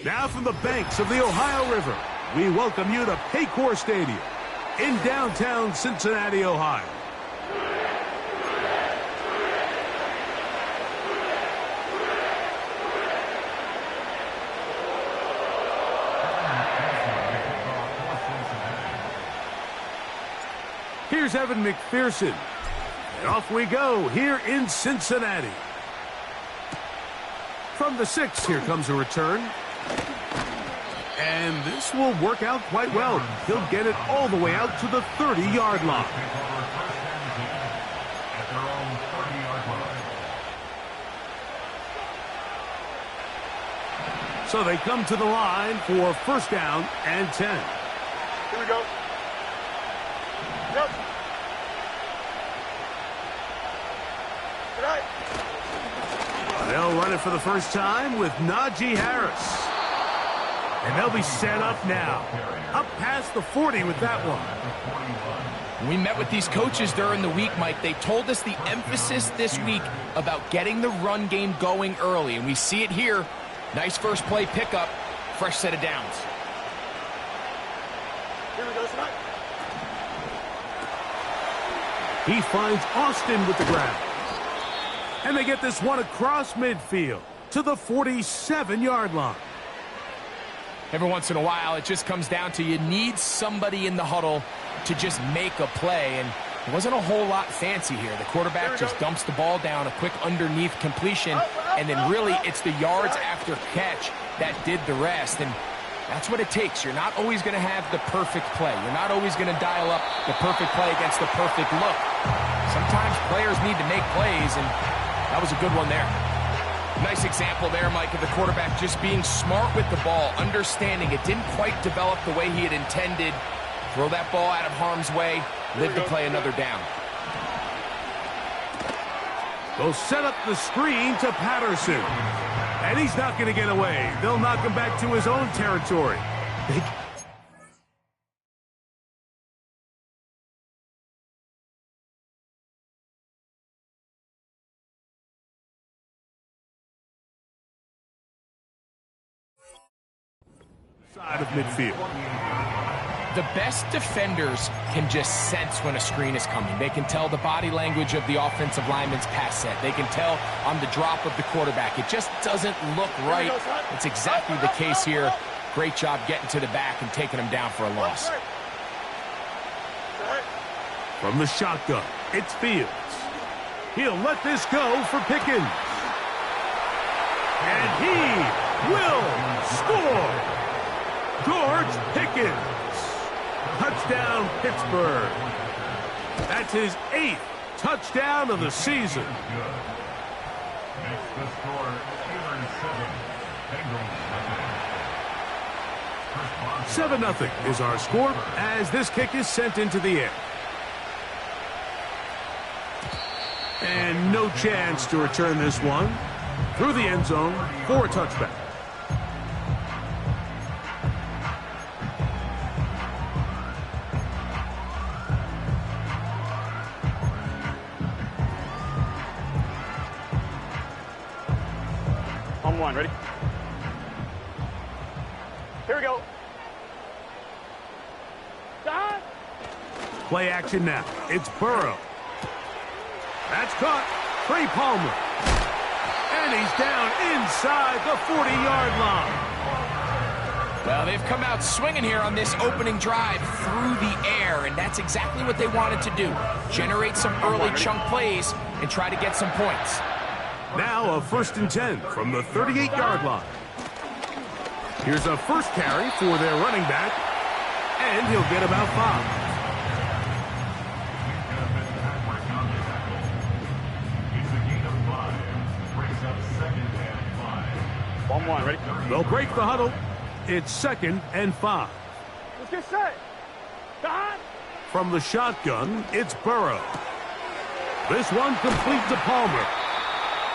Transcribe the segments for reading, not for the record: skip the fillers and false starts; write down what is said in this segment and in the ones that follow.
Now from the banks of the Ohio River, we welcome you to Paycor Stadium in downtown Cincinnati, Ohio. Here's Evan McPherson. And off we go here in Cincinnati. From the 6, here comes a return. And this will work out quite well. He'll get it all the way out to the 30-yard line. So they come to the line for first down and 10. Here we go. Yep. Right. They'll run it for the first time with Najee Harris. And they'll be set up now. Up past the 40 with that one. We met with these coaches during the week, Mike. They told us the emphasis this week about getting the run game going early. And we see it here. Nice first play pickup. Fresh set of downs. Here we go, tonight. He finds Austin with the grab. And they get this one across midfield to the 47-yard line. Every once in a while, it just comes down to you need somebody in the huddle to just make a play. And it wasn't a whole lot fancy here. The quarterback just dumps the ball down, a quick underneath completion, and then really it's the yards after catch that did the rest. And that's what it takes. You're not always going to have the perfect play. You're not always going to dial up the perfect play against the perfect look. Sometimes players need to make plays, and that was a good one there. Nice example there, Mike, of the quarterback just being smart with the ball, understanding it didn't quite develop the way he had intended. Throw that ball out of harm's way, live to play another down. They'll set up the screen to Patterson. And he's not going to get away. They'll knock him back to his own territory. Side of midfield. The best defenders can just sense when a screen is coming. They can tell the body language of the offensive lineman's pass set. They can tell on the drop of the quarterback. It just doesn't look right. It's exactly the case here. Great job getting to the back and taking him down for a loss. From the shotgun, it's Fields. He'll let this go for Pickens. And he will score. George Pickens. Touchdown, Pittsburgh. That's his 8th touchdown of the season. Makes the score 7-0 is our score as this kick is sent into the air. And no chance to return this one through the end zone for a touchback. On one, ready? Here we go. Done. Play action now. It's Burrow. That's caught. Trey Palmer. And he's down inside the 40-yard line. Well, they've come out swinging here on this opening drive through the air, and that's exactly what they wanted to do. Generate some early chunk plays and try to get some points. Now a 1st and 10 from the 38-yard line. Here's a first carry for their running back, and he'll get about 5. 1-1, ready? They'll break the huddle. It's 2nd and 5. Let's get set. Behind. From the shotgun, it's Burrow. This one complete to Palmer.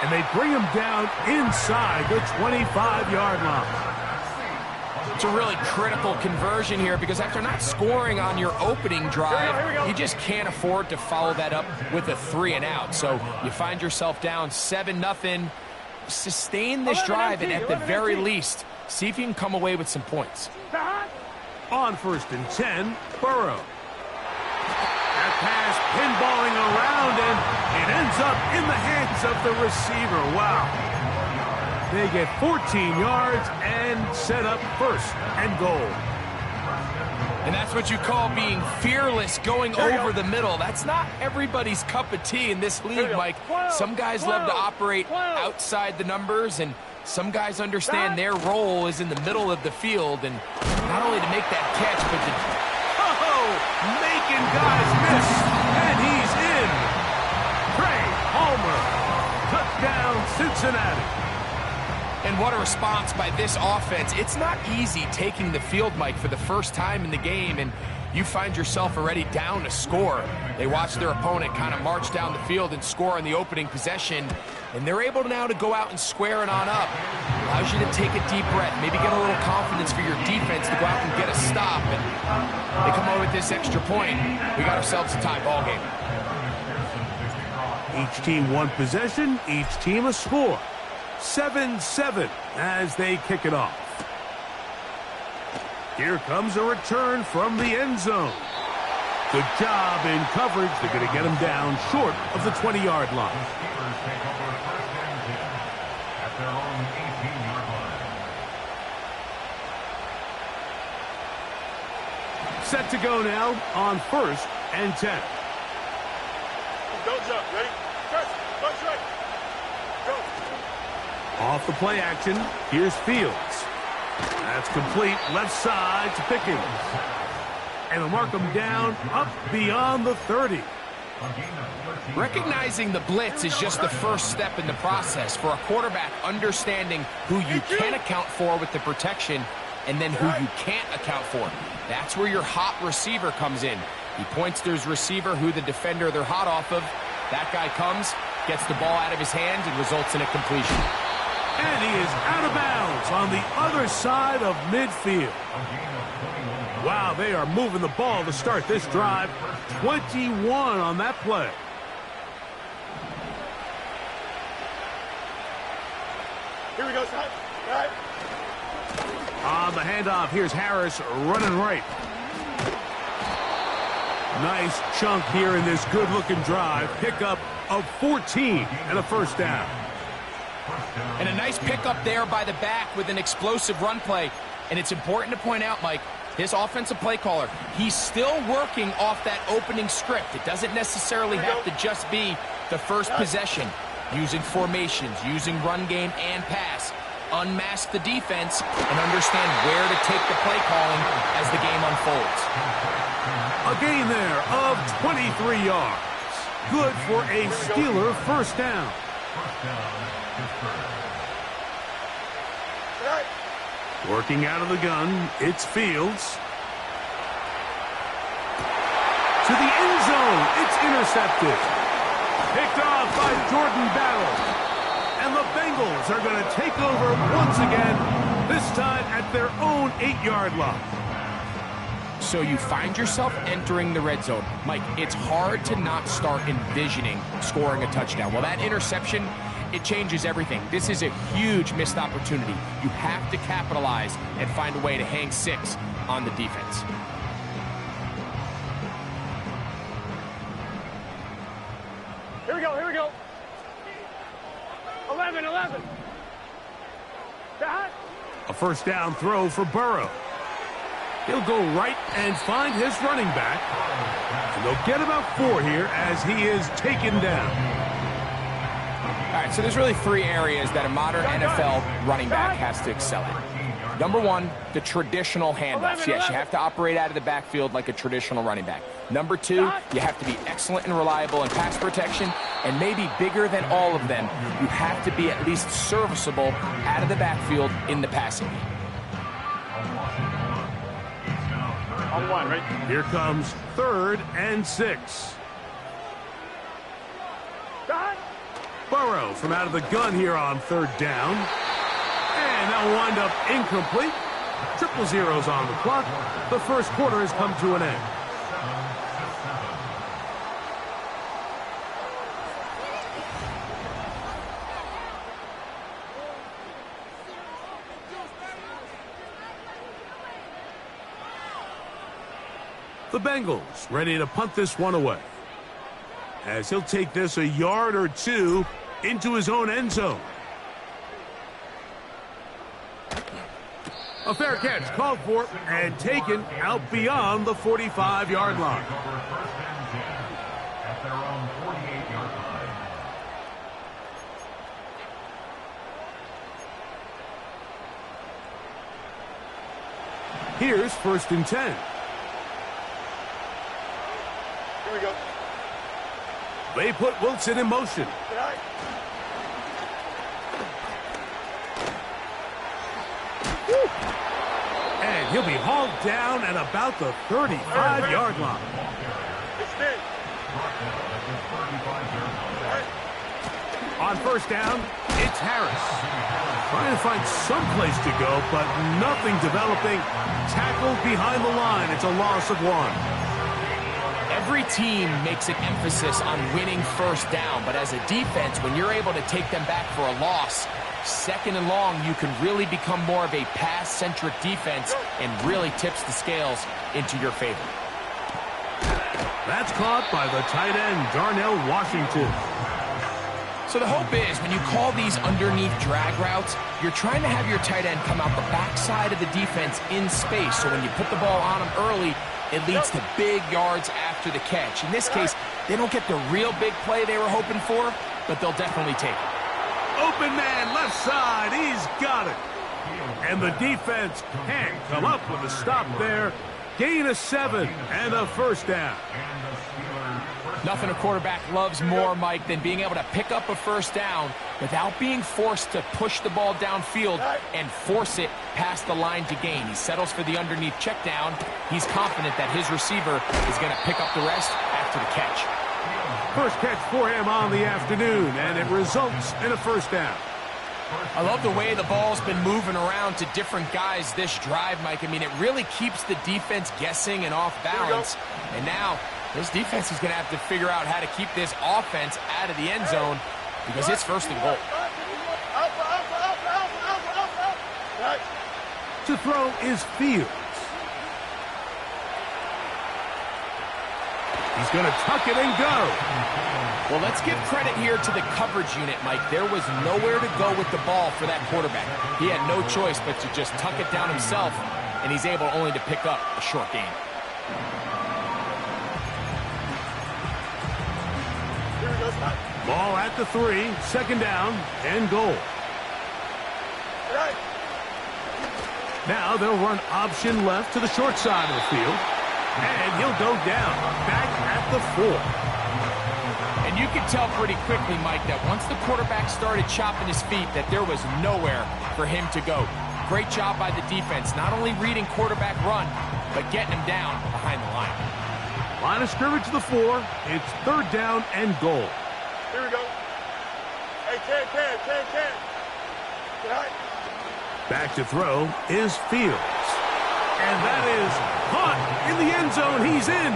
And they bring him down inside the 25-yard line. It's a really critical conversion here because after not scoring on your opening drive, you just can't afford to follow that up with a 3 and out. So you find yourself down 7-0. Sustain this drive and at the very least, see if you can come away with some points. On 1st and 10, Burrow. That pass pinballing around, and it ends up in the hands of the receiver. Wow. They get 14 yards and set up 1st and goal. And that's what you call being fearless, going over the middle. That's not everybody's cup of tea in this league, Mike. Some guys love to operate outside the numbers, and some guys understand their role is in the middle of the field, and not only to make that catch, but to... Oh, making guys miss, and he's in. Trey Palmer, touchdown Cincinnati. And what a response by this offense. It's not easy taking the field, Mike, for the first time in the game, and you find yourself already down a score. They watch their opponent kind of march down the field and score on the opening possession, and they're able now to go out and square it on up. Allows you to take a deep breath, maybe get a little confidence for your defense to go out and get a stop, and they come away with this extra point. We got ourselves a tie ball game. Each team one possession, each team a score. 7-7 as they kick it off. Here comes a return from the end zone. Good job in coverage. They're going to get him down short of the 20-yard line. Set to go now on 1st and 10. Don't jump, ready? First, right. Go. Off the play action, here's Fields. That's complete, left side to Pickens. And they'll mark him down up beyond the 30. Recognizing the blitz is just the first step in the process for a quarterback, understanding who you can account for with the protection and then who you can't account for. That's where your hot receiver comes in. He points to his receiver, who the defender they're hot off of. That guy comes, gets the ball out of his hands, and results in a completion. And he is out of bounds on the other side of midfield. Wow, they are moving the ball to start this drive. 21 on that play. Here we go, son. All right. On the handoff, here's Harris running right. Nice chunk here in this good-looking drive. Pickup of 14 and a 1st down. And a nice pickup there by the back with an explosive run play. And it's important to point out, Mike, this offensive play caller, he's still working off that opening script. It doesn't necessarily have to just be the first possession. Using formations, using run game and pass. Unmask the defense and understand where to take the play calling as the game unfolds. A gain there of 23 yards. Good for a Steeler 1st down. Working out of the gun, it's Fields. To the end zone, it's intercepted. Picked off by Jordan Battle. And the Bengals are going to take over once again, this time at their own 8-yard line. So you find yourself entering the red zone. Mike, it's hard to not start envisioning scoring a touchdown. Well, that interception, it changes everything. This is a huge missed opportunity. You have to capitalize and find a way to hang 6 on the defense. Here we go, here we go. 11. A 1st down throw for Burrow. He'll go right and find his running back. And they'll get about 4 here as he is taken down. All right, so there's really 3 areas that a modern NFL running back has to excel in. Number 1, the traditional handoffs. Yes, you have to operate out of the backfield like a traditional running back. Number 2, you have to be excellent and reliable in pass protection. And maybe bigger than all of them, you have to be at least serviceable out of the backfield in the passing game. On 1, right? Here comes 3rd and 6. Burrow from out of the gun here on 3rd down. And that'll wind up incomplete. 0-0 on the clock. The first quarter has come to an end. The Bengals ready to punt this one away, as he'll take this a yard or 2 into his own end zone. A fair catch called for and taken out beyond the 45-yard line. Here's 1st and 10. Here we go. They put Wilson in motion. And he'll be hauled down at about the 35-yard line. On 1st down, it's Harris. Trying to find some place to go, but nothing developing. Tackled behind the line. It's a loss of 1. Every team makes an emphasis on winning 1st down, but as a defense, when you're able to take them back for a loss, 2nd and long, you can really become more of a pass-centric defense and really tips the scales into your favor. That's caught by the tight end, Darnell Washington. So the hope is when you call these underneath drag routes, you're trying to have your tight end come out the backside of the defense in space, so when you put the ball on him early, it leads to big yards after the catch. In this case, they don't get the real big play they were hoping for, but they'll definitely take it. Open man, left side, he's got it. And the defense can't come up with a stop there. Gain of 7 and a 1st down. Nothing a quarterback loves more, Mike, than being able to pick up a 1st down without being forced to push the ball downfield and force it past the line to gain. He settles for the underneath check down. He's confident that his receiver is going to pick up the rest after the catch. First catch for him on the afternoon, and it results in a 1st down. I love the way the ball's been moving around to different guys this drive, Mike. I mean, it really keeps the defense guessing and off balance. And now this defense is going to have to figure out how to keep this offense out of the end zone because it's 1st and goal. To throw is Fields. He's going to tuck it and go. Well, let's give credit here to the coverage unit, Mike. There was nowhere to go with the ball for that quarterback. He had no choice but to just tuck it down himself, and he's able only to pick up a short gain. Ball at the 3, 2nd down, and goal. Now they'll run option left to the short side of the field, and he'll go down, back at the 4. And you can tell pretty quickly, Mike, that once the quarterback started chopping his feet, that there was nowhere for him to go. Great job by the defense, not only reading quarterback run, but getting him down behind the line. Line of scrimmage to the 4. It's 3rd down and goal. Here we go. Hey, 10. Back to throw is Fields. And that is caught in the end zone. He's in.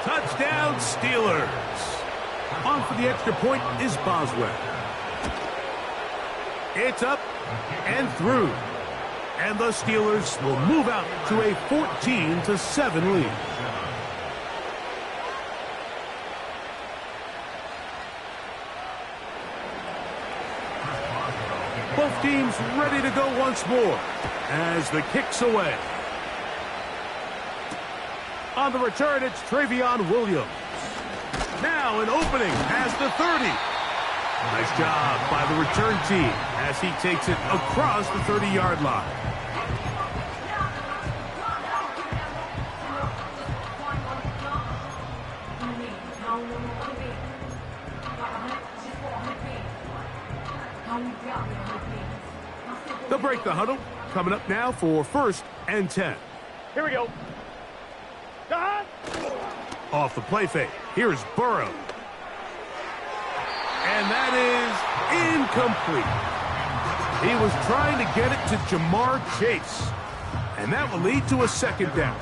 Touchdown, Steelers. On for the extra point is Boswell. It's up and through. And the Steelers will move out to a 14-7 lead. Both teams ready to go once more as the kick's away. On the return, it's Travion Williams. Now an opening past the 30. Nice job by the return team as he takes it across the 30-yard line. They'll break the huddle. Coming up now for 1st and 10. Here we go. God. Off the play fake. Here's Burrow. And that is incomplete. He was trying to get it to Jamar Chase. And that will lead to a 2nd down.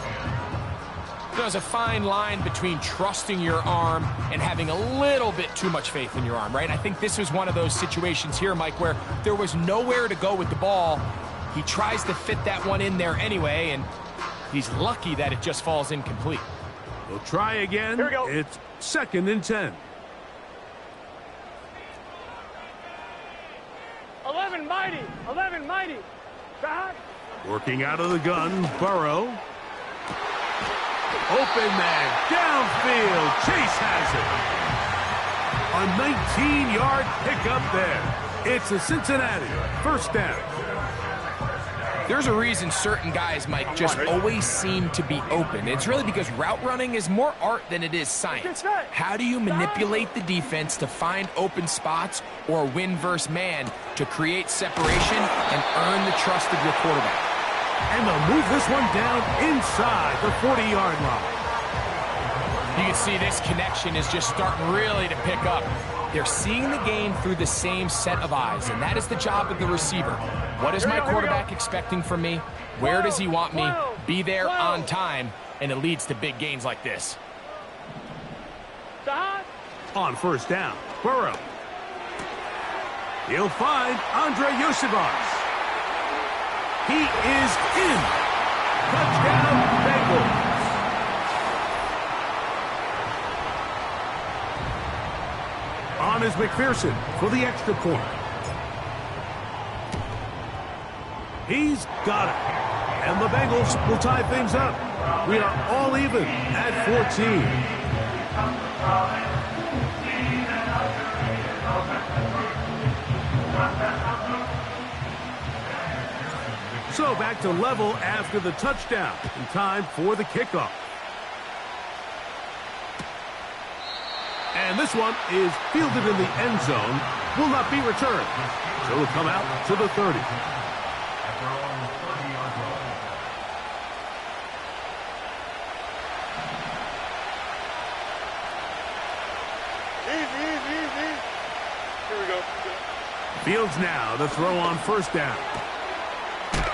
There's a fine line between trusting your arm and having a little bit too much faith in your arm, right? I think this was one of those situations here, Mike, where there was nowhere to go with the ball. He tries to fit that one in there anyway, and he's lucky that it just falls incomplete. We'll try again. Here we go. It's 2nd and 10. 11 mighty. 11 mighty. God. Working out of the gun, Burrow. Open man, downfield. Chase has it. A 19-yard pickup there. It's a Cincinnati 1st down. There's a reason certain guys, Mike, just always seem to be open. It's really because route running is more art than it is science. How do you manipulate the defense to find open spots or win versus man to create separation and earn the trust of your quarterback? And they'll move this one down inside the 40-yard line. You can see this connection is just starting really to pick up. They're seeing the game through the same set of eyes, and that is the job of the receiver. What is my quarterback expecting from me? Where does he want me? Be there on time, and it leads to big gains like this. On 1st down, Burrow. He'll find Andre Yosivas. He is in. Touchdown, Bengals. On is McPherson for the extra point. He's got it. And the Bengals will tie things up. We are all even at 14. So back to level after the touchdown. In time for the kickoff. And this one is fielded in the end zone. Will not be returned. So it'll come out to the 30. Easy. Here we go. Fields now to throw on 1st down.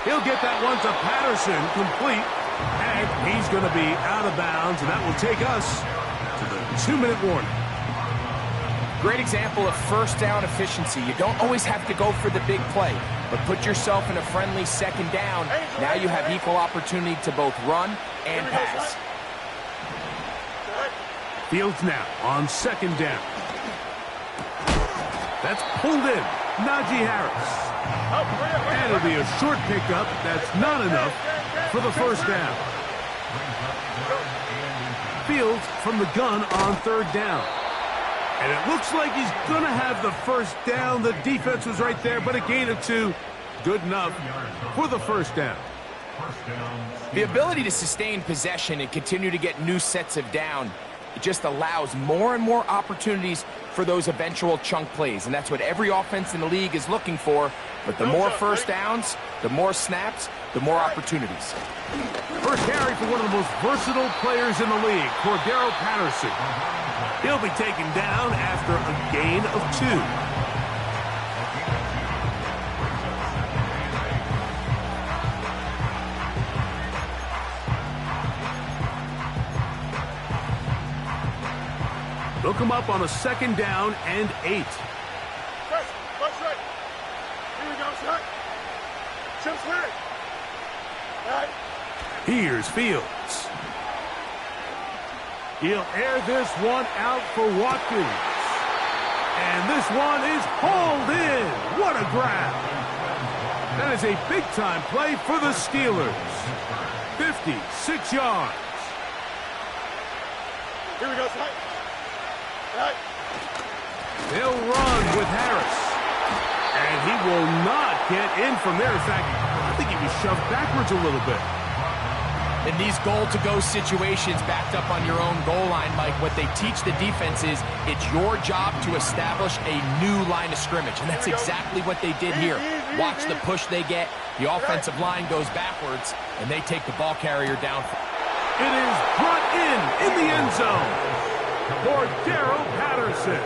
He'll get that one to Patterson, complete. And he's going to be out of bounds, and that will take us to the 2-minute warning. Great example of 1st down efficiency. You don't always have to go for the big play, but put yourself in a friendly 2nd down. Now you have equal opportunity to both run and pass. Fields now on 2nd down. That's pulled in. Najee Harris. And it'll be a short pickup. That's not enough for the 1st down. Fields from the gun on 3rd down. And it looks like he's going to have the 1st down. The defense was right there, but a gain of 2. Good enough for the 1st down. The ability to sustain possession and continue to get new sets of down, it just allows more and more opportunities for those eventual chunk plays. And that's what every offense in the league is looking for. But the more 1st downs, the more snaps, the more opportunities. First carry for one of the most versatile players in the league, Cordero Patterson. He'll be taken down after a gain of 2. They'll come up on a 2nd down and 8. That's right. Here we go, shot. Chips right. Right. Here's Fields. He'll air this one out for Watkins. And this one is hauled in. What a grab. That is a big-time play for the Steelers. 56 yards. Here we go, Ty. Right. They'll run with Harris. And he will not get in from there. In fact, I think he was shoved backwards a little bit. In these goal-to-go situations backed up on your own goal line, Mike, what they teach the defense is it's your job to establish a new line of scrimmage, and that's exactly what they did here. Watch the push they get. The offensive line goes backwards, and they take the ball carrier down. It is brought in the end zone for Darrell Patterson.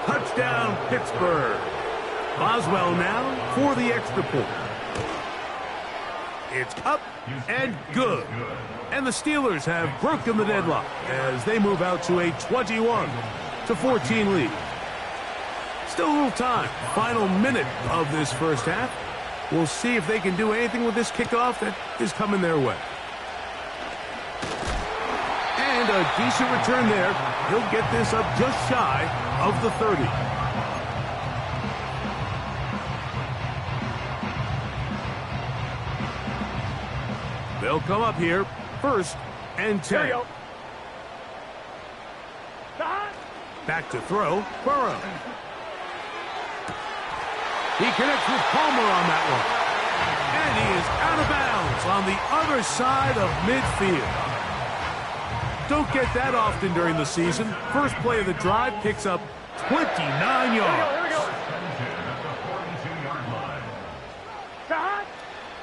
Touchdown, Pittsburgh. Boswell now for the extra point. It's up and good. And the Steelers have broken the deadlock as they move out to a 21-14 lead. Still a little time. Final minute of this first half. We'll see if they can do anything with this kickoff that is coming their way. And a decent return there. He'll get this up just shy of the 30. They'll come up here, 1st and 10. Back to throw, Burrow. He connects with Palmer on that one. And he is out of bounds on the other side of midfield. Don't get that often during the season. First play of the drive picks up 29 yards.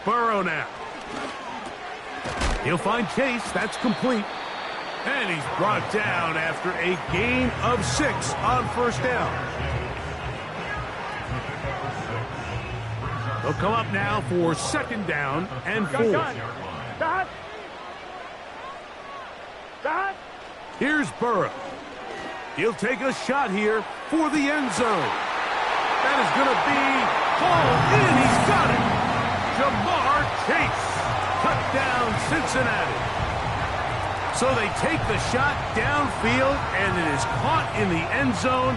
Burrow now. He'll find Chase. That's complete. And he's brought down after a gain of 6 on first down. They'll come up now for 2nd down and 4. Here's Burrow. He'll take a shot here for the end zone. That is going to be hauled in. He's got it. Jamar Chase. Touchdown, Cincinnati. So they take the shot downfield, and it is caught in the end zone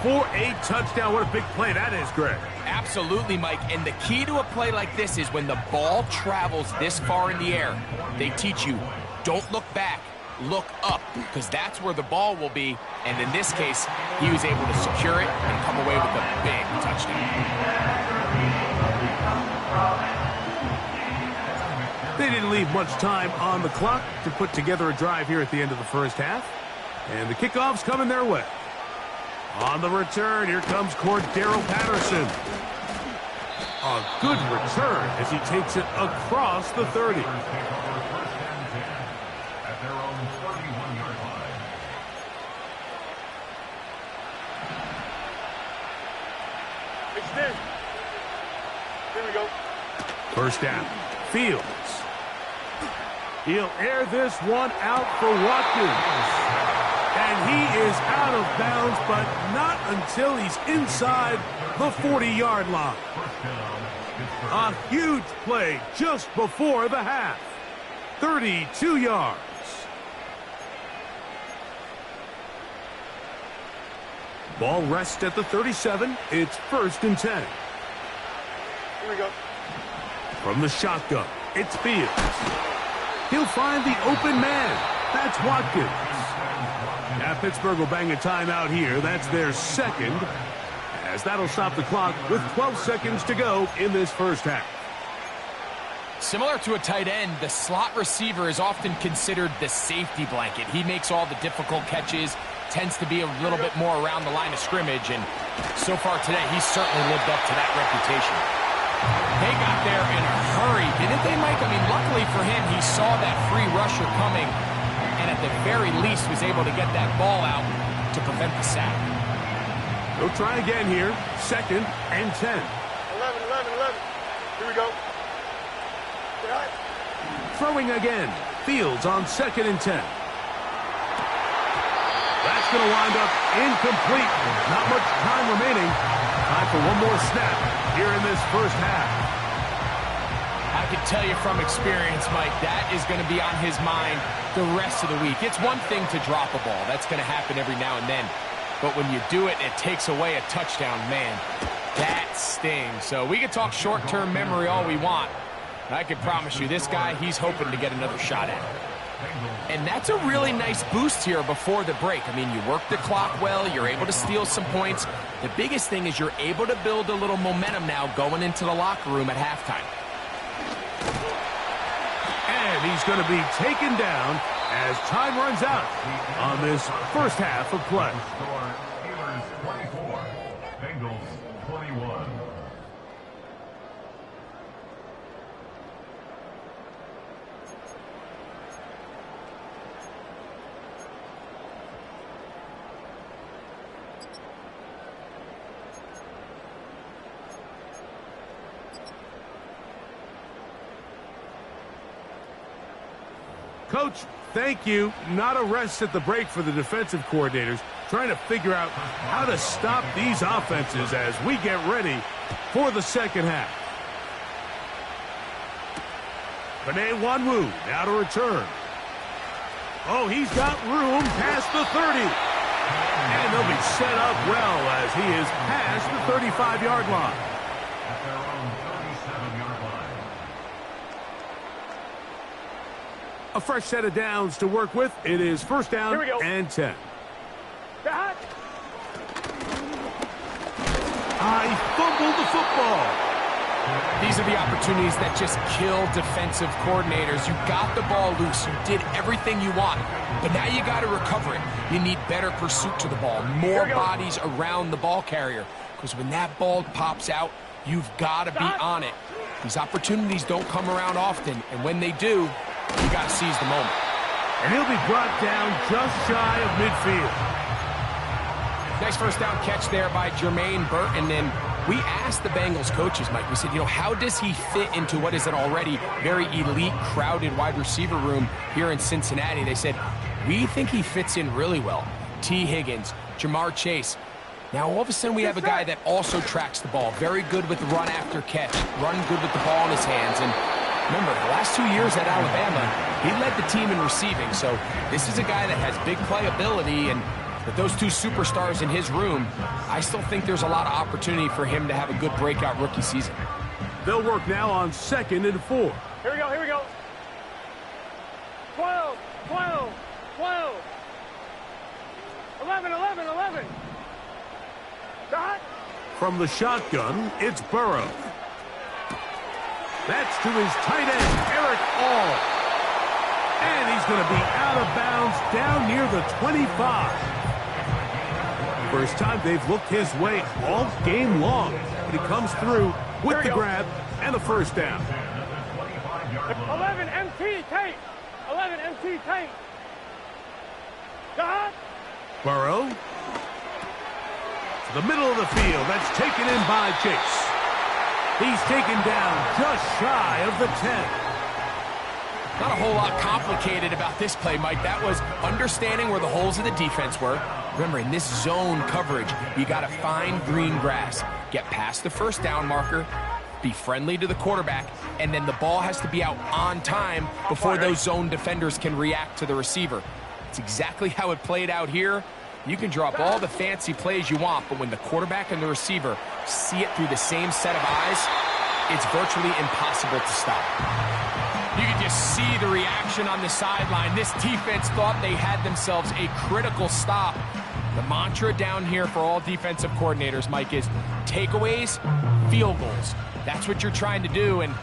for a touchdown. What a big play that is, Greg. Absolutely, Mike. And the key to a play like this is when the ball travels this far in the air, they teach you, don't look back, look up, because that's where the ball will be. And in this case, he was able to secure it and come away with a big touchdown. They didn't leave much time on the clock to put together a drive here at the end of the first half. And the kickoff's coming their way. On the return, here comes Darrell Patterson. A good return as he takes it across the 30. Extend. Here we go. First down. Fields. He'll air this one out for Watkins. And he is out of bounds, but not until he's inside the 40-yard line. A huge play just before the half. 32 yards. Ball rests at the 37. It's 1st and 10. Here we go. From the shotgun, it's Fields. He'll find the open man. That's Watkins. Now Pittsburgh will bang a timeout here. That's their 2nd, as that'll stop the clock with 12 seconds to go in this first half. Similar to a tight end, the slot receiver is often considered the safety blanket. He makes all the difficult catches, tends to be a little bit more around the line of scrimmage, and so far today, he's certainly lived up to that reputation. They got there in a hurry, didn't they, Mike? I mean, luckily for him, he saw that free rusher coming, and at the very least was able to get that ball out to prevent the sack. They'll try again here. 2nd and 10. 11. Here we go. Throwing again. Fields on 2nd and 10. That's going to wind up incomplete. Not much time remaining. Time for one more snap here in this first half. I can tell you from experience, Mike, that is going to be on his mind the rest of the week. It's one thing to drop a ball. That's going to happen every now and then. But when you do it, it takes away a touchdown, man. That stings. So we can talk short-term memory all we want. I can promise you, this guy, he's hoping to get another shot at it. And that's a really nice boost here before the break. I mean, you work the clock well, you're able to steal some points. The biggest thing is you're able to build a little momentum now going into the locker room at halftime. And he's going to be taken down as time runs out on this first half of play. Steelers 24, Bengals 21. Coach, thank you. Not a rest at the break for the defensive coordinators, trying to figure out how to stop these offenses as we get ready for the second half. Benet Wanwu now to return. Oh, he's got room past the 30. And they'll be set up well as he is past the 35-yard line. At their own 37-yard line. A fresh set of downs to work with. It is first down and 10. He fumbled the football. These are the opportunities that just kill defensive coordinators. You got the ball loose. You did everything you want. But now you got to recover it. You need better pursuit to the ball. More bodies around the ball carrier. Because when that ball pops out, you've got to be on it. These opportunities don't come around often. And when they do, you got to seize the moment. And he'll be brought down just shy of midfield. Nice first down catch there by Jermaine Burton. And we asked the Bengals coaches, Mike, we said, how does he fit into what is an already very elite, crowded wide receiver room here in Cincinnati? They said, we think he fits in really well. T. Higgins, Jamar Chase. Now, all of a sudden, we have a guy that also tracks the ball. Very good with run after catch. Run good with the ball in his hands. And remember, the last 2 years at Alabama, he led the team in receiving. So this is a guy that has big playability, and with those two superstars in his room, I still think there's a lot of opportunity for him to have a good breakout rookie season. They'll work now on 2nd and 4. Here we go, here we go. 12, 12, 12. 11, 11, 11. Dot. From the shotgun, it's Burrow. That's to his tight end, Eric All. And he's going to be out of bounds down near the 25. First time they've looked his way all game long. But he comes through with the grab and the first down. 11 MT tape. 11 MT tape. Dot. Burrow. To the middle of the field. That's taken in by Chase. He's taken down just shy of the 10. Not a whole lot complicated about this play, Mike. That was understanding where the holes of the defense were. Remember, in this zone coverage, you got to find green grass, get past the first down marker, be friendly to the quarterback, and then the ball has to be out on time before those zone defenders can react to the receiver. It's exactly how it played out here. You can drop all the fancy plays you want, but when the quarterback and the receiver see it through the same set of eyes, it's virtually impossible to stop. You can just see the reaction on the sideline. This defense thought they had themselves a critical stop. The mantra down here for all defensive coordinators, Mike, is takeaways, field goals. That's what you're trying to do, and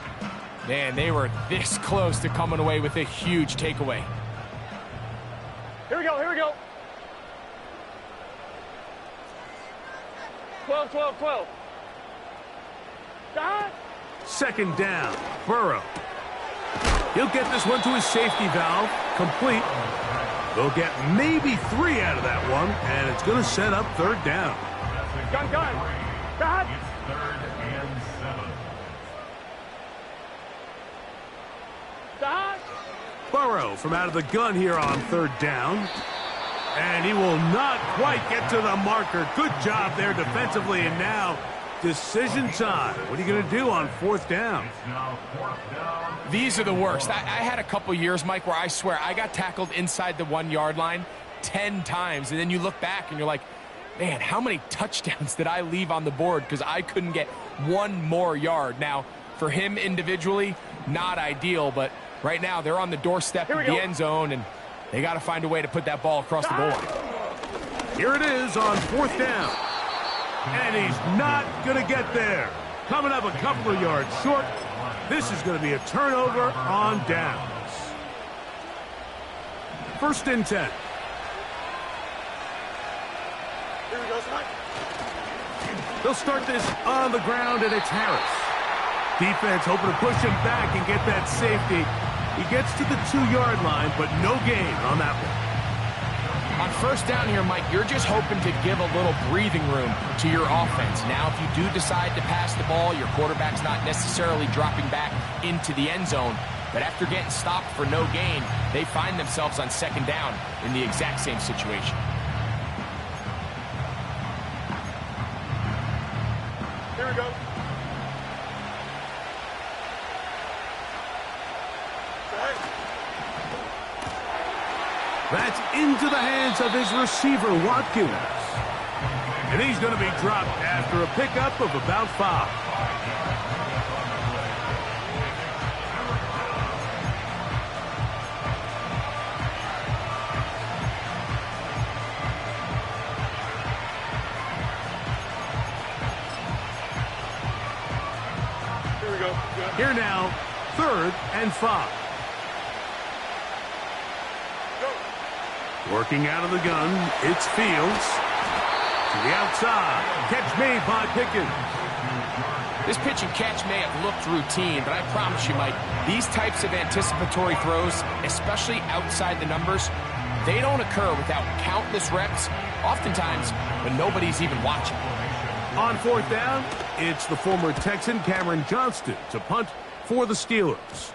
man, they were this close to coming away with a huge takeaway. Here we go, here we go. 12, 12, 12. Dot. Second down, Burrow. He'll get this one to his safety valve, complete. They'll get maybe 3 out of that one, and it's going to set up third down. Gun, gun. Dot. It's 3rd and 7. Dot. Burrow from out of the gun here on third down. And he will not quite get to the marker. Good job there defensively, and now decision time. What are you going to do on 4th down? It's now 4th down. These are the worst. I had a couple years, Mike, where I swear I got tackled inside the 1-yard line 10 times, and then you look back and you're like, man, how many touchdowns did I leave on the board because I couldn't get one more yard? Now, for him individually, not ideal, but Right now, they're on the doorstep of the end zone, and they got to find a way to put that ball across the goal line. Here it is on 4th down. And he's not going to get there. Coming up a couple of yards short. This is going to be a turnover on downs. 1st and 10. Here we go, son. They'll start this on the ground, and it's Harris. Defense hoping to push him back and get that safety. He gets to the 2-yard line, but no gain on that one. On 1st down here, Mike, you're just hoping to give a little breathing room to your offense. Now, if you do decide to pass the ball, your quarterback's not necessarily dropping back into the end zone. But after getting stopped for no gain, they find themselves on 2nd down in the exact same situation. Here we go. That's into the hands of his receiver, Watkins. And he's going to be dropped after a pickup of about 5. Here we go. Here now, 3rd and 5. Working out of the gun, it's Fields. To the outside. Catch made by Pickens. This pitch and catch may have looked routine, but I promise you, Mike, these types of anticipatory throws, especially outside the numbers, they don't occur without countless reps, oftentimes when nobody's even watching. On 4th down, it's the former Texan Cameron Johnston to punt for the Steelers,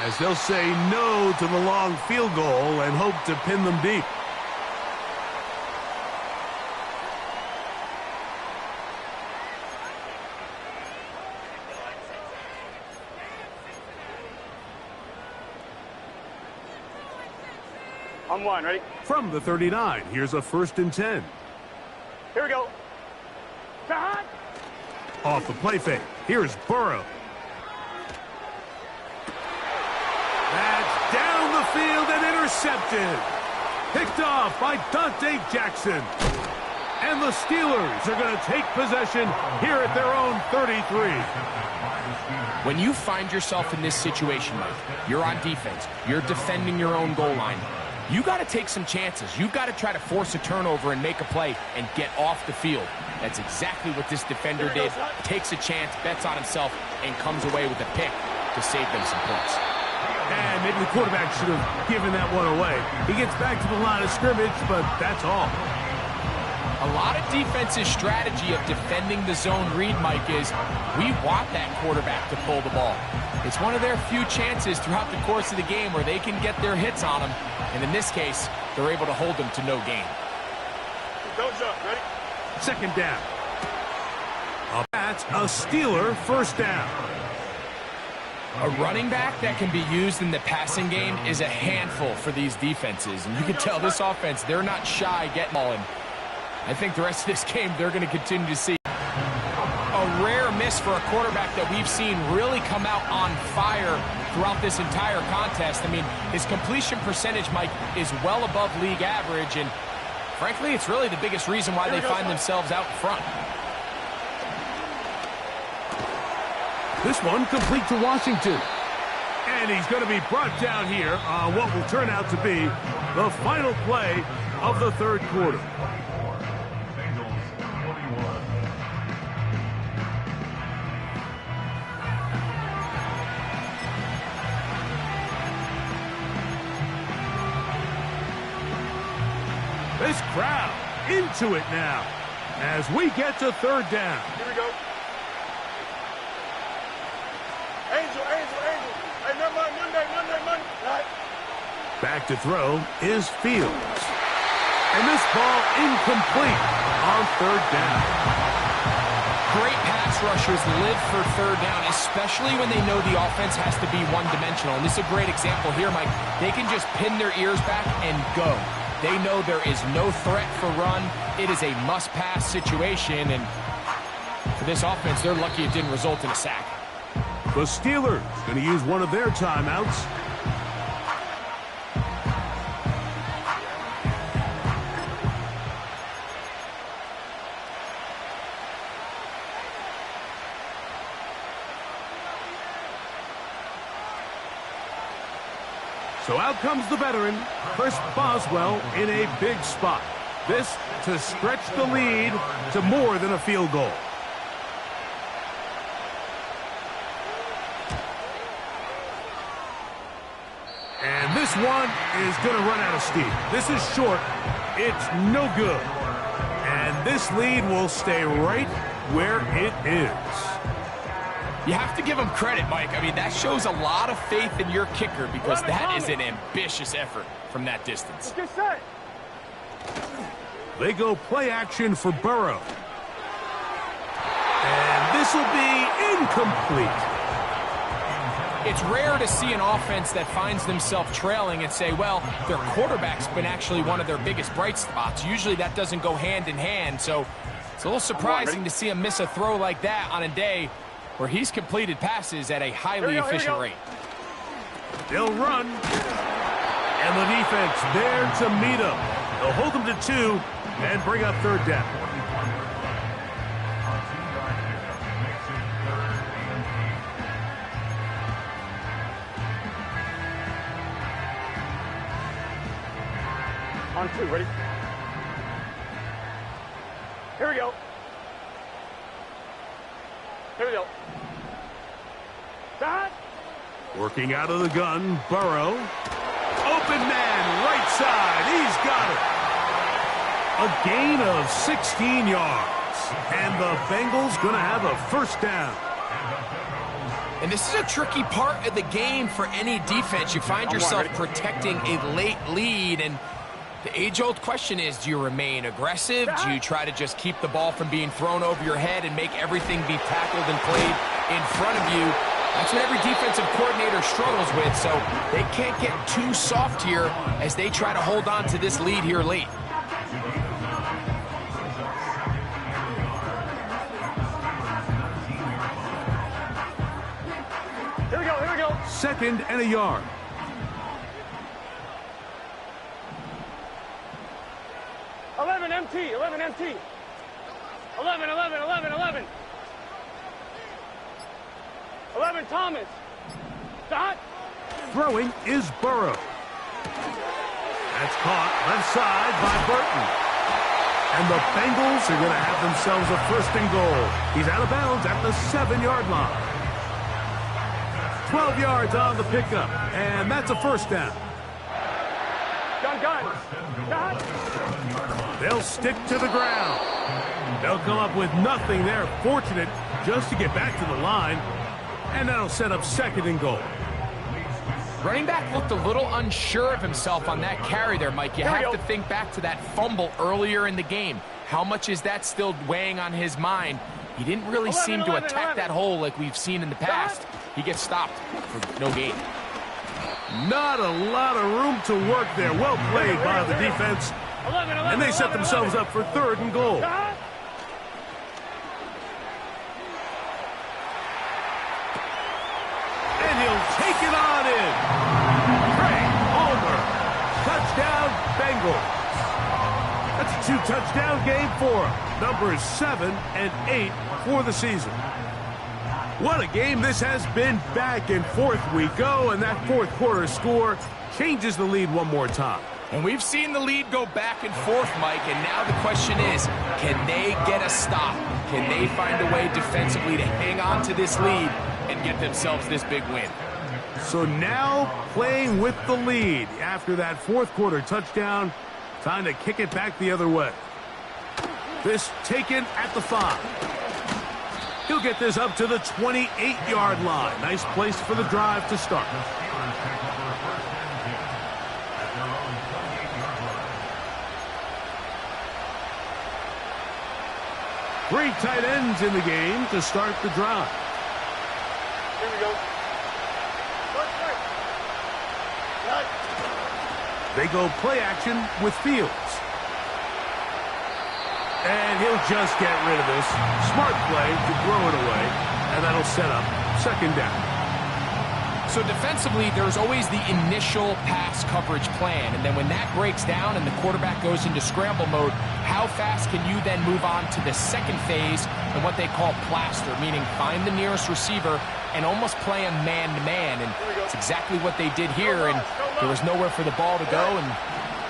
as they'll say no to the long field goal and hope to pin them deep. On 1, ready? From the 39, here's a 1st and 10. Here we go. Behind. Off the play fake, here's Burrow. That's down the field and intercepted. Picked off by Dante Jackson. And the Steelers are going to take possession here at their own 33. When you find yourself in this situation, Mike, you're on defense, you're defending your own goal line, you got to take some chances. You've got to try to force a turnover and make a play and get off the field. That's exactly what this defender did. Takes a chance, bets on himself, and comes away with a pick to save them some points. And maybe the quarterback should have given that one away. He gets back to the line of scrimmage, but that's all. A lot of defense's strategy of defending the zone read, Mike, is we want that quarterback to pull the ball. It's one of their few chances throughout the course of the game where they can get their hits on them. And in this case, they're able to hold them to no gain. Don't jump. Ready? 2nd down. That's a Steeler 1st down. A running back that can be used in the passing game is a handful for these defenses. And you can tell this offense, they're not shy getting ball in. I think the rest of this game, they're going to continue to see a rare miss for a quarterback that we've seen really come out on fire throughout this entire contest. I mean, his completion percentage, Mike, is well above league average, and frankly, it's really the biggest reason why they find themselves out in front. This one complete to Washington. And he's going to be brought down here on what will turn out to be the final play of the 3rd quarter. This crowd into it now as we get to 3rd down. Here we go. Angel. Hey, never mind. Monday. Right. Back to throw is Fields. And this ball incomplete on 3rd down. Great pass rushers live for 3rd down, especially when they know the offense has to be one-dimensional. And this is a great example here, Mike. They can just pin their ears back and go. They know there is no threat for run. It is a must-pass situation, and for this offense, they're lucky it didn't result in a sack. The Steelers going to use one of their timeouts. So out comes the veteran, Chris Boswell, in a big spot. This to stretch the lead to more than a field goal. And this one is going to run out of steam. This is short. It's no good. And this lead will stay right where it is. You have to give him credit, Mike. I mean, that shows a lot of faith in your kicker because that is an ambitious effort from that distance. Just set. They go play action for Burrow. And this will be incomplete. It's rare to see an offense that finds themselves trailing and say, well, their quarterback's been actually one of their biggest bright spots. Usually that doesn't go hand in hand, so it's a little surprising to see him miss a throw like that on a day where he's completed passes at a highly efficient rate. They'll run. And the defense there to meet him. They'll hold him to 2 and bring up third down. On 2, ready? Here we go. Here we go. That. Working out of the gun, Burrow. Open man, right side. He's got it. A gain of 16 yards. And the Bengals going to have a first down. And this is a tricky part of the game for any defense. You find yourself protecting a late lead, and the age-old question is, do you remain aggressive? Do you try to just keep the ball from being thrown over your head and make everything be tackled and played in front of you? That's what every defensive coordinator struggles with, so they can't get too soft here as they try to hold on to this lead here late. Here we go, here we go. 2nd and a yard. MT, 11 MT. 11, 11, 11, 11. 11 Thomas. Dot. Throwing is Burrow. That's caught left side by Burton. And the Bengals are going to have themselves a 1st and goal. He's out of bounds at the 7-yard line. 12 yards on the pickup, and that's a first down. Gun. Dot. They'll stick to the ground. They'll come up with nothing there. Fortunate just to get back to the line. And that'll set up 2nd and goal. Running back looked a little unsure of himself on that carry there, Mike. You have to think back to that fumble earlier in the game. How much is that still weighing on his mind? He didn't really seem to attack that hole like we've seen in the past. He gets stopped for no gain. Not a lot of room to work there. Well played by the defense. And they set themselves up for 3rd and goal. And he'll take it on in. Craig Palmer. Touchdown, Bengals. That's a 2-touchdown game for him. Numbers 7 and 8 for the season. What a game this has been. Back and forth we go, and that 4th quarter score changes the lead one more time. And we've seen the lead go back and forth, Mike, and now the question is, can they get a stop? Can they find a way defensively to hang on to this lead and get themselves this big win? So now playing with the lead after that 4th quarter touchdown, time to kick it back the other way. This taken at the 5. He'll get this up to the 28-yard line. Nice place for the drive to start. Three tight ends in the game to start the drive. Here we go. They go play action with Fields. And he'll just get rid of this. Smart play to throw it away. And that'll set up second down. So defensively, there's always the initial pass coverage plan, and then when that breaks down and the quarterback goes into scramble mode, how fast can you then move on to the second phase and what they call plaster, meaning find the nearest receiver and almost play him man-to-man, and it's exactly what they did here, and there was nowhere for the ball to go, and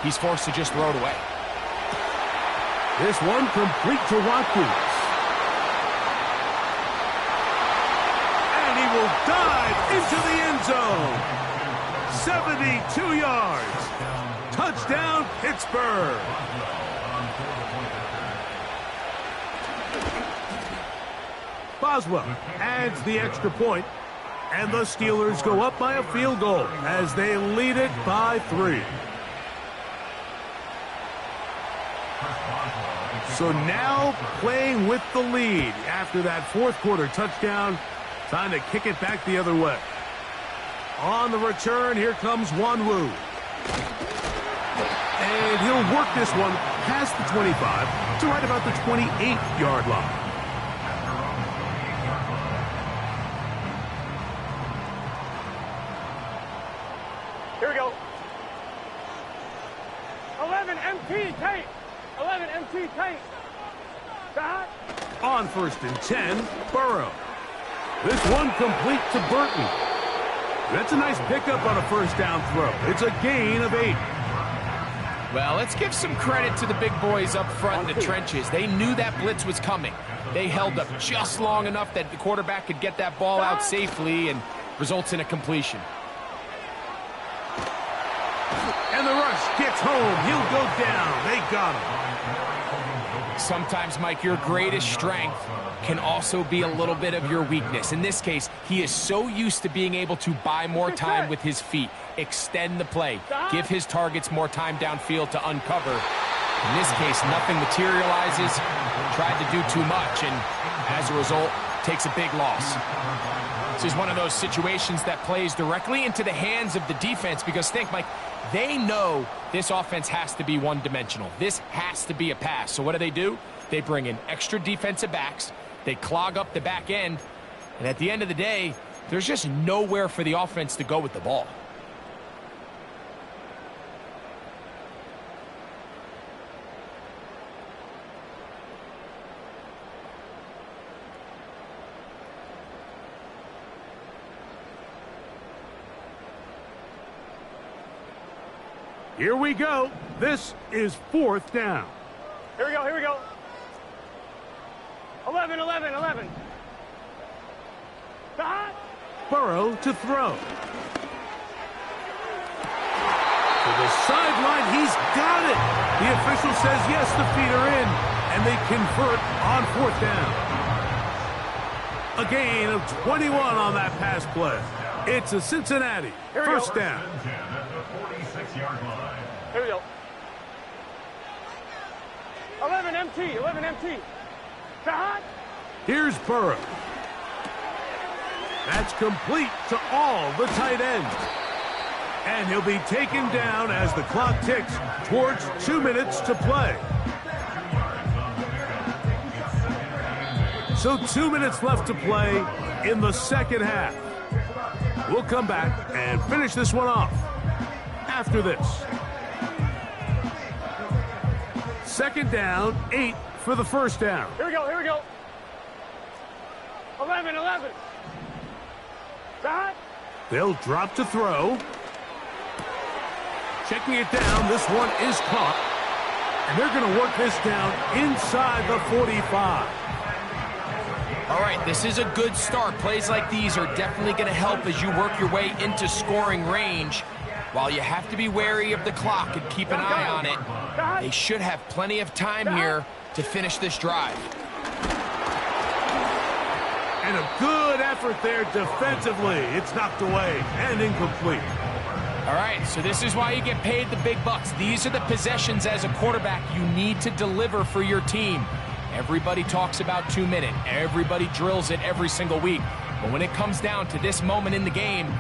he's forced to just throw it away. This one complete to Watkins. Will dive into the end zone. 72 yards. Touchdown, Pittsburgh. Boswell adds the extra point, and the Steelers go up by a field goal as they lead it by 3. So now playing with the lead after that fourth quarter touchdown. Time to kick it back the other way. On the return, here comes Wanwu. And he'll work this one past the 25 to right about the 28-yard line. Here we go. 11 MT tape. 11 MT tape. Stop. On first and 10, Burrow. This one complete to Burton. That's a nice pickup on a first down throw. It's a gain of 8. Well, let's give some credit to the big boys up front in the trenches. They knew that blitz was coming. They held up just long enough that the quarterback could get that ball out safely and results in a completion. And the rush gets home. He'll go down. They got him. Sometimes, Mike, your greatest strength can also be a little bit of your weakness. In this case, he is so used to being able to buy more time with his feet, extend the play, give his targets more time downfield to uncover. In this case, nothing materializes, tried to do too much, and as a result, takes a big loss. This is one of those situations that plays directly into the hands of the defense because think, Mike, they know this offense has to be one-dimensional. This has to be a pass. So what do? They bring in extra defensive backs. They clog up the back end. And at the end of the day, there's just nowhere for the offense to go with the ball. Here we go. This is fourth down. Here we go, here we go. 11, 11, 11. Stop. Burrow to throw. To the sideline, he's got it. The official says yes, the feet are in, and they convert on fourth down. A gain of 21 on that pass play. It's a Cincinnati first down. Here we go. 11 MT, 11 MT. Stop. Here's Burrow. That's complete to all the tight ends. And he'll be taken down as the clock ticks towards 2 minutes to play. So 2 minutes left to play in the second half. We'll come back and finish this one off after this. Second down, 8 for the first down. Here we go, here we go. 11, 11. Stop. They'll drop to throw. Checking it down, this one is caught. And they're going to work this down inside the 45. All right, this is a good start. Plays like these are definitely going to help as you work your way into scoring range. While you have to be wary of the clock and keep an eye on it, they should have plenty of time here to finish this drive. And a good effort there defensively. It's knocked away and incomplete. All right, so this is why you get paid the big bucks. These are the possessions as a quarterback you need to deliver for your team. Everybody talks about 2 minutes. Everybody drills it every single week. But when it comes down to this moment in the game,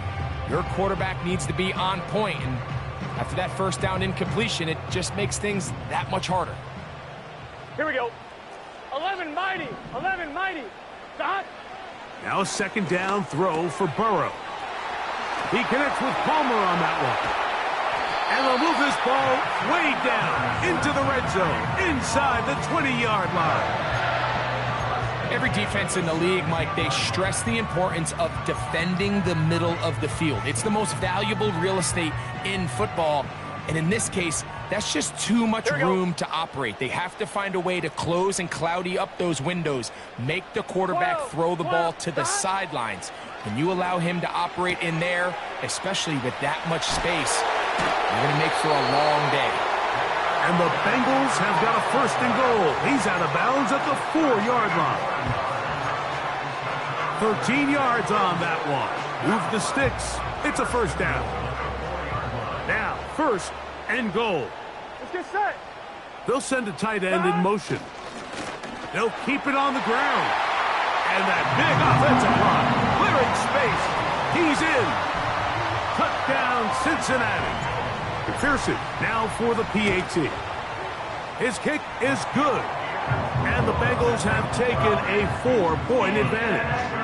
your quarterback needs to be on point. And after that first down incompletion, it just makes things that much harder. Here we go. 11 mighty, 11 mighty. Stop. Now a second down throw for Burrow. He connects with Palmer on that one. And they'll move this ball way down into the red zone, inside the 20-yard line. Every defense in the league, Mike, they stress the importance of defending the middle of the field. It's the most valuable real estate in football. And in this case, that's just too much room to operate. They have to find a way to close and cloudy up those windows, make the quarterback throw the ball to the sidelines. When you allow him to operate in there, especially with that much space, you're going to make for a long day. And the Bengals have got a first and goal. He's out of bounds at the 4-yard line. 13 yards on that one. Move the sticks. It's a first down. Now, first and goal. Let's get set. They'll send a tight end in motion. They'll keep it on the ground. And that big offensive line, clearing space. He's in. Touchdown, Cincinnati. McPherson now for the PAT. His kick is good. And the Bengals have taken a 4-point advantage.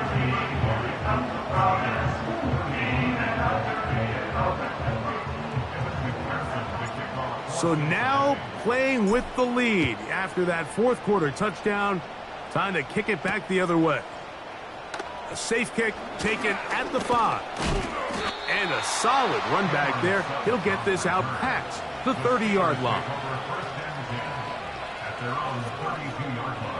So now playing with the lead after that fourth quarter touchdown. Time to kick it back the other way. A safe kick taken at the 5. And a solid run back there. He'll get this out past the 30-yard line. At their own 32-yard line.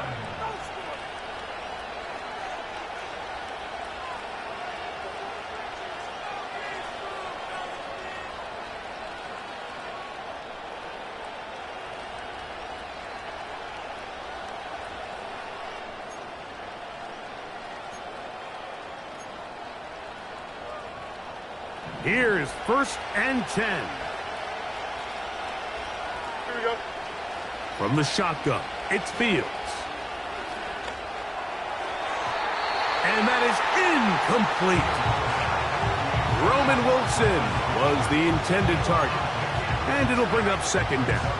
Here's first and 10. Here we go. From the shotgun, it's Fields. And that is incomplete. Roman Wilson was the intended target. And it'll bring up second down.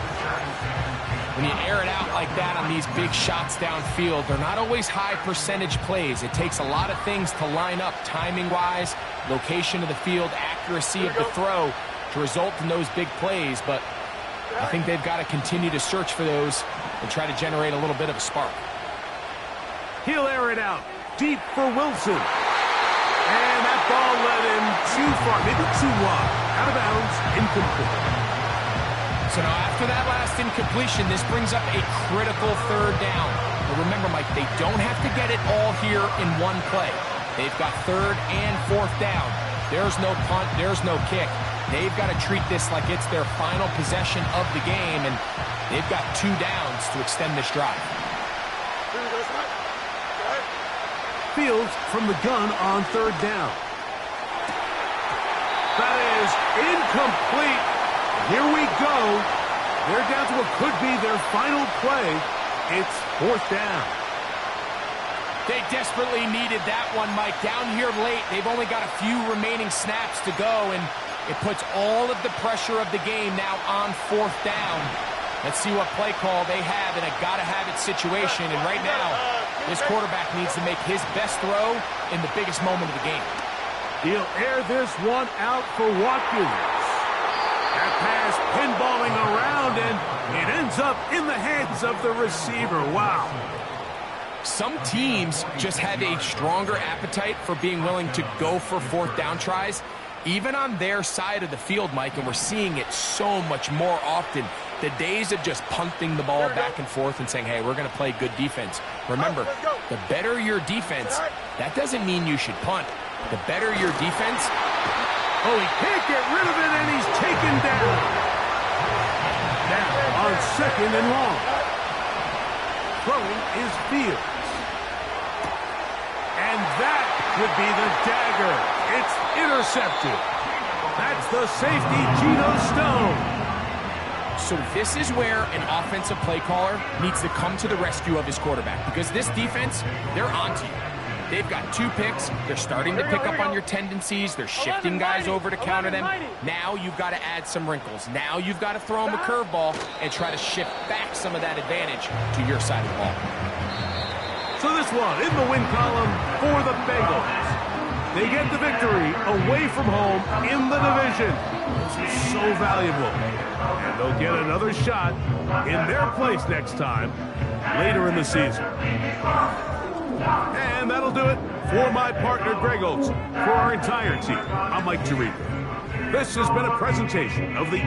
When you air it out like that on these big shots downfield, they're not always high percentage plays. It takes a lot of things to line up timing-wise, location of the field, accuracy of the throw to result in those big plays. But I think they've got to continue to search for those and try to generate a little bit of a spark. He'll air it out deep for Wilson. And that ball led him too far, maybe too wide. Out of bounds, incomplete. So now after that last incompletion, this brings up a critical third down. But remember, Mike, they don't have to get it all here in one play. They've got third and fourth down. There's no punt, there's no kick. They've got to treat this like it's their final possession of the game, and they've got 2 downs to extend this drive. Fields from the gun on third down. That is incomplete. Here we go. They're down to what could be their final play. It's fourth down. They desperately needed that one, Mike. Down here late, they've only got a few remaining snaps to go, and it puts all of the pressure of the game now on fourth down. Let's see what play call they have in a gotta-have-it situation. And right now, this quarterback needs to make his best throw in the biggest moment of the game. He'll air this one out for Watkins. That pass pinballing around, and it ends up in the hands of the receiver. Wow. Some teams just have a stronger appetite for being willing to go for fourth down tries, even on their side of the field, Mike, and we're seeing it so much more often. The days of just punting the ball back and forth and saying, hey, we're going to play good defense. Remember, the better your defense, that doesn't mean you should punt. The better your defense. Oh, he can't get rid of it, and he's taken down. Now on second and long. Throwing is Fields. And that would be the dagger. It's intercepted. That's the safety, Geno Stone. So this is where an offensive play caller needs to come to the rescue of his quarterback, because this defense, they're onto you. They've got 2 picks. They're starting to pick up on your tendencies. They're shifting guys over to counter them. Now you've got to add some wrinkles. Now you've got to throw them a curveball and try to shift back some of that advantage to your side of the ball. So this one in the win column for the Bengals. They get the victory away from home in the division. This is so valuable. And they'll get another shot in their place next time later in the season. And that'll do it for my partner, Greg Olson. For our entire team, I'm Mike Tirico. This has been a presentation of the